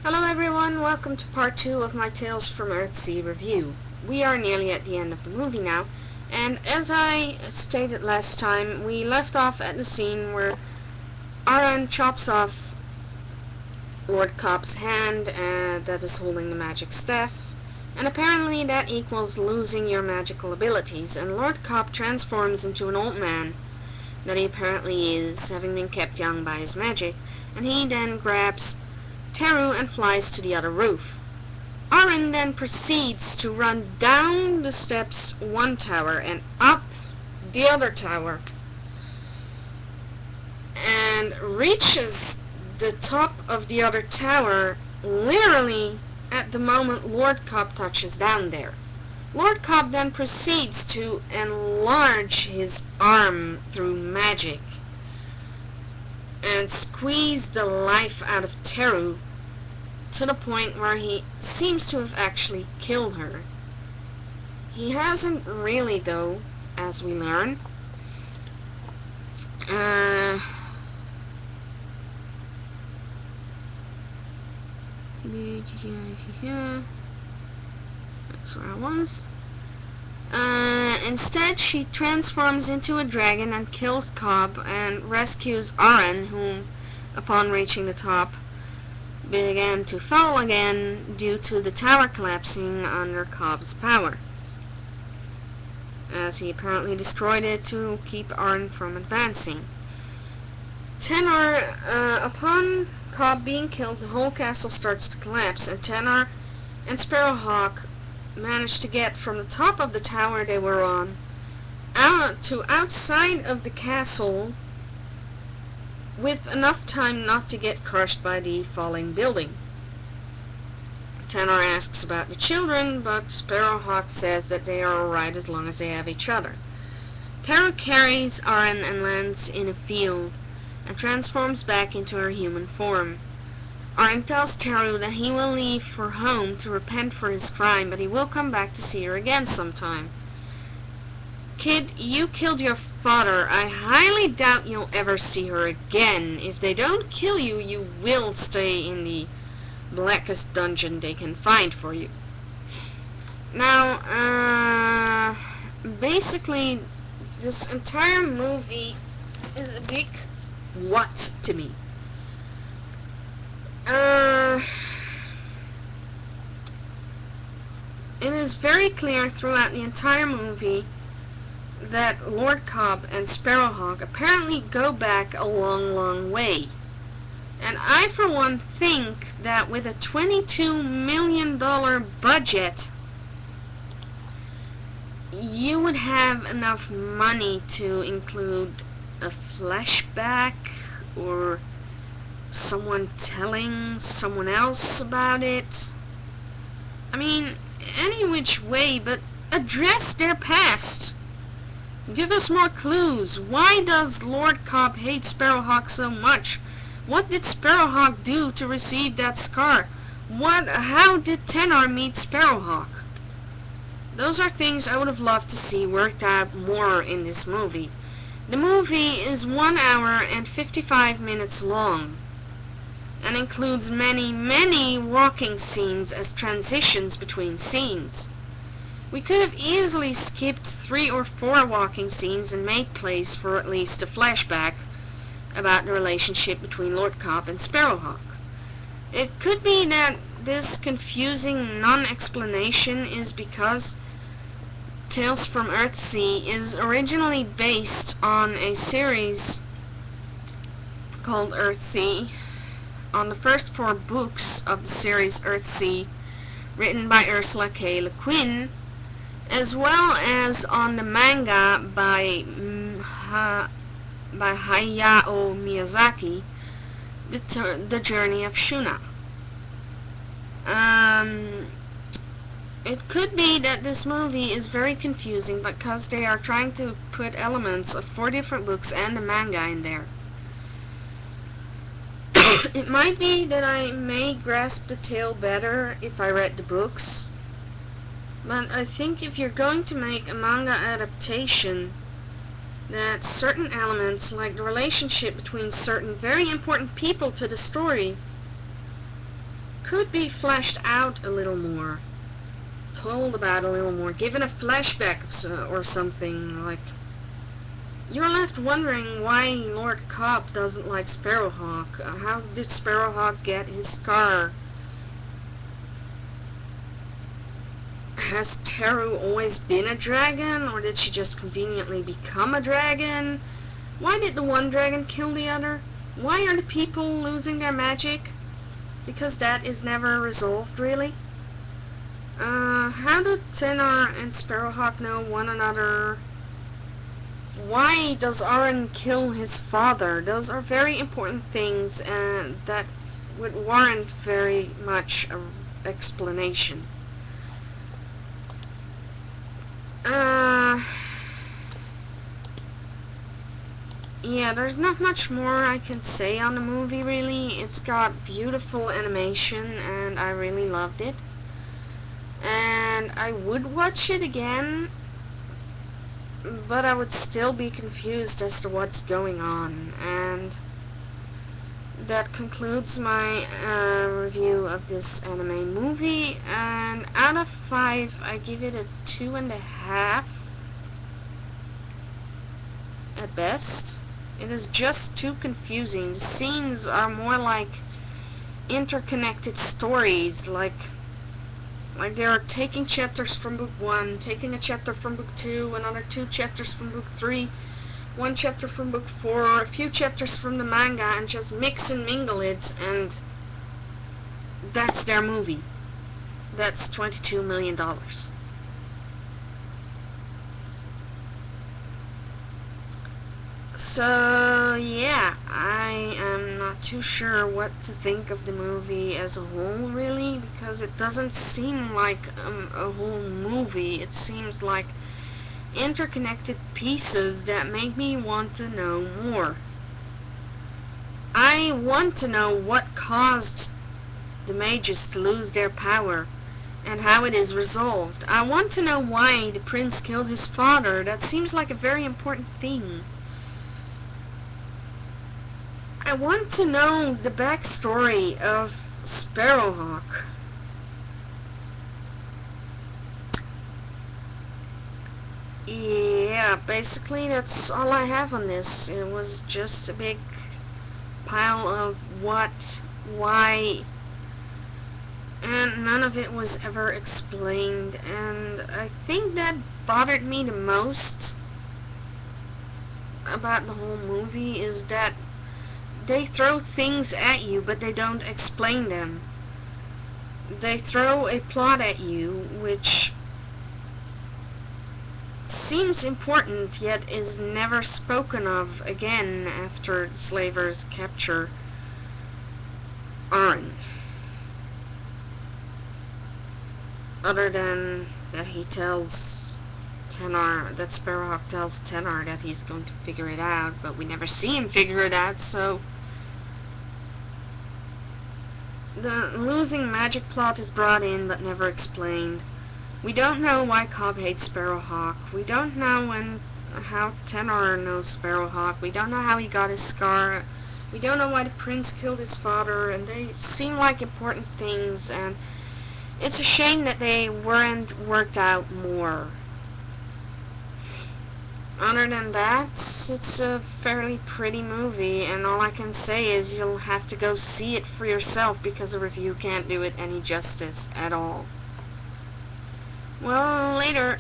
Hello everyone, welcome to part 2 of my Tales from Earthsea review. We are nearly at the end of the movie now, and as I stated last time, we left off at the scene where Aran chops off Lord Cobb's hand that is holding the magic staff, and apparently that equals losing your magical abilities, and Lord Cobb transforms into an old man that he apparently is, having been kept young by his magic, and he then grabs Teru and flies to the other roof. Aran then proceeds to run down the steps one tower and up the other tower and reaches the top of the other tower literally at the moment Lord Cobb touches down there. Lord Cobb then proceeds to enlarge his arm through magic and squeeze the life out of Teru to the point where he seems to have actually killed her. He hasn't really, though, as we learn. That's where I was. Instead, she transforms into a dragon and kills Cobb and rescues Aran, whom, upon reaching the top, began to fall again due to the tower collapsing under Cobb's power, as he apparently destroyed it to keep Aran from advancing. Upon Cobb being killed, the whole castle starts to collapse, and Tenor and Sparrowhawk managed to get from the top of the tower they were on out to outside of the castle with enough time not to get crushed by the falling building. Tenor asks about the children, but Sparrowhawk says that they are alright as long as they have each other. Teru carries Aran and lands in a field and transforms back into her human form. Aran tells Teru that he will leave for home to repent for his crime, but he will come back to see her again sometime. Kid, you killed your father. I highly doubt you'll ever see her again. If they don't kill you, you will stay in the blackest dungeon they can find for you. Now, basically, this entire movie is a big what to me. It is very clear throughout the entire movie that Lord Cobb and Sparrowhawk apparently go back a long, long way. And I, for one, think that with a $22 million budget, you would have enough money to include a flashback or someone telling someone else about it. I mean, any which way, but address their past. Give us more clues. Why does Lord Cobb hate Sparrowhawk so much? What did Sparrowhawk do to receive that scar? How did Tenor meet Sparrowhawk? Those are things I would have loved to see worked out more in this movie. The movie is 1 hour and 55 minutes long and includes many, many walking scenes as transitions between scenes. We could have easily skipped 3 or 4 walking scenes and made place for at least a flashback about the relationship between Lord Cobb and Sparrowhawk. It could be that this confusing non-explanation is because Tales from Earthsea is originally based on a series called Earthsea, on the first 4 books of the series Earthsea, written by Ursula K. Le Guin, as well as on the manga by Hayao Miyazaki, The Journey of Shuna. It could be that this movie is very confusing because they are trying to put elements of 4 different books and the manga in there. It might be that I may grasp the tale better if I read the books, but I think if you're going to make a manga adaptation, that certain elements, like the relationship between certain very important people to the story, could be fleshed out a little more, told about a little more, given a flashback or something. Like, you're left wondering why Lord Cobb doesn't like Sparrowhawk. How did Sparrowhawk get his scar? Has Teru always been a dragon, or did she just conveniently become a dragon? Why did the one dragon kill the other? Why are the people losing their magic? Because that is never resolved, really. How do Tenor and Sparrowhawk know one another? Why does Aaron kill his father? Those are very important things, and that would warrant very much an explanation. Yeah, there's not much more I can say on the movie, really. It's got beautiful animation, and I really loved it. And I would watch it again, but I would still be confused as to what's going on. And that concludes my review of this anime movie. And out of 5, I give it a 2.5 at best. It is just too confusing. The scenes are more like interconnected stories, like they are taking chapters from book 1, taking a chapter from book 2, another 2 chapters from book 3, 1 chapter from book 4, a few chapters from the manga, and just mix and mingle it, and that's their movie. That's $22 million. So, yeah, I am not too sure what to think of the movie as a whole, really, because it doesn't seem like a whole movie. It seems like interconnected pieces that make me want to know more. I want to know what caused the mages to lose their power, and how it is resolved. I want to know why the prince killed his father. That seems like a very important thing. I want to know the backstory of Sparrowhawk. Yeah, basically that's all I have on this. It was just a big pile of what, why, and none of it was ever explained. And I think that bothered me the most about the whole movie is that they throw things at you, but they don't explain them. They throw a plot at you, which seems important, yet is never spoken of again after the slavers capture Aaron. Other than that he tells Tenor, that Sparrowhawk tells Tenor that he's going to figure it out, but we never see him figure it out, so the losing magic plot is brought in but never explained. We don't know why Cobb hates Sparrowhawk. We don't know how Tenor knows Sparrowhawk. We don't know how he got his scar. We don't know why the prince killed his father, and they seem like important things, and it's a shame that they weren't worked out more. Other than that, it's a fairly pretty movie, and all I can say is you'll have to go see it for yourself because a review can't do it any justice at all. Well, later.